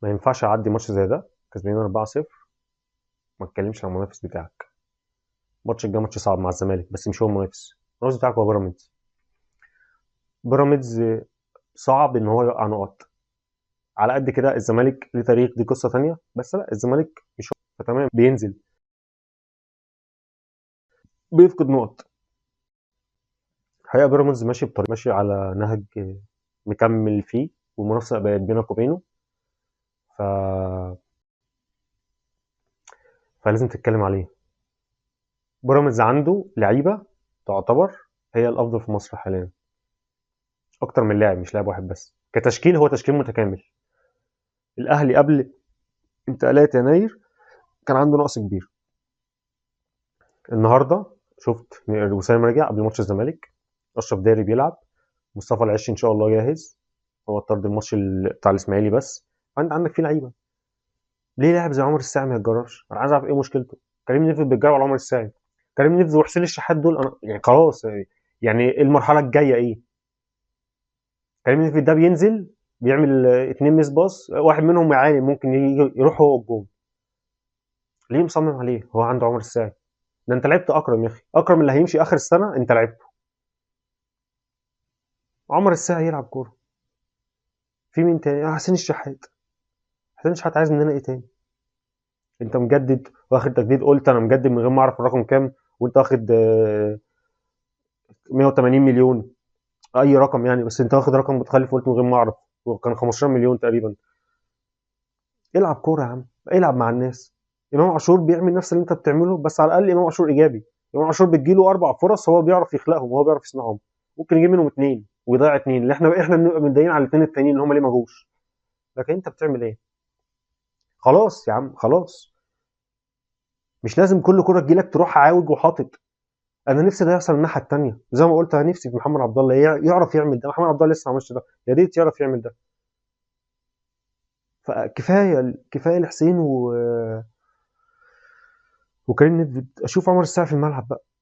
ما ينفعش اعدي ماتش زي ده كسبانين 4-0 ما اتكلمش عن المنافس بتاعك. الماتش الجاي ماتش صعب مع الزمالك بس مش هو المنافس. المنافس بتاعك هو بيراميدز. بيراميدز صعب ان هو يوقع نقط. على قد كده الزمالك ليه تاريخ، دي قصه تانية، بس لا الزمالك مش هو فتمام بينزل بيفقد نقط. الحقيقه بيراميدز ماشي بطريق، ماشي على نهج مكمل فيه، والمنافسه بقت بينك وبينه. ف... فلازم تتكلم عليه. بيراميدز عنده لعيبه تعتبر هي الافضل في مصر حاليا، اكتر من لاعب، مش لاعب واحد بس. كتشكيل هو تشكيل متكامل. الاهلي قبل انتقالات يناير كان عنده نقص كبير. النهارده شفت وسام رجع قبل ماتش الزمالك، اشرف داري بيلعب، مصطفى العشي ان شاء الله جاهز، هو طرد الماتش بتاع الاسماعيلي بس. عندك فيه لعيبه. ليه لاعب زي عمر الساعي ما يتجربش؟ انا عايز اعرف ايه مشكلته. كريم نيفيد بيتجرب على عمر الساعي. كريم نيفيد وحسين الشحات دول أنا يعني خلاص، يعني المرحله الجايه ايه؟ كريم نيفيد ده بينزل بيعمل اتنين ميس باص، واحد منهم يعاني ممكن يروح هو الجون. ليه مصمم عليه؟ هو عنده عمر الساعي. ده انت لعبت اكرم يا اخي، اكرم اللي هيمشي اخر السنه انت لعبته. عمر الساعي يلعب كوره. في مين تاني؟ حسين الشحات. حسين الشحات عايز مننا ايه تاني؟ انت مجدد واخد تجديد، قلت انا مجدد من غير ما اعرف الرقم كام، وانت واخد 180 مليون، اي رقم يعني، بس انت واخد رقم متخلف قلت من غير ما اعرف، وكان 15 مليون تقريبا. العب كوره يا عم، العب مع الناس. امام عاشور بيعمل نفس اللي انت بتعمله، بس على الاقل امام عاشور ايجابي. امام عاشور بتجيله اربع فرص هو بيعرف يخلقهم وهو بيعرف يصنعهم، ممكن يجيب منهم اثنين ويضيع اثنين، اللي احنا بنبقى متضايقين على الاثنين التانيين اللي هم ليه ما جوش. لكن انت بتعمل ايه؟ خلاص يا عم خلاص. مش لازم كل كره تجيلك تروح عاوج وحاطط. انا نفسي ده يحصل الناحيه الثانيه، زي ما قلت انا نفسي في محمد عبد الله يعرف يعمل ده. محمد عبد الله لسه ما عملش ده، يا ريت يعرف يعمل ده. فكفايه كفايه لحسين وكريم نيدفيد. اشوف عمر الساعي في الملعب بقى.